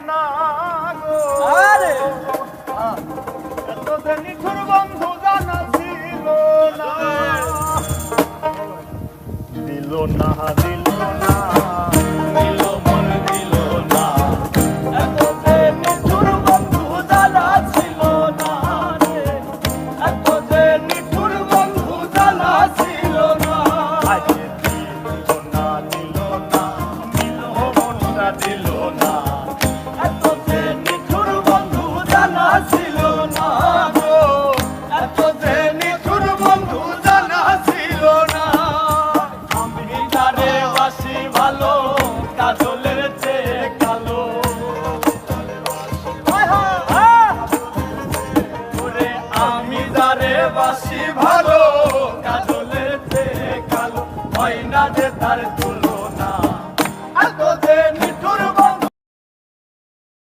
না গো এত যে নিঠুর বন্ধু জানা ছিল না দিল না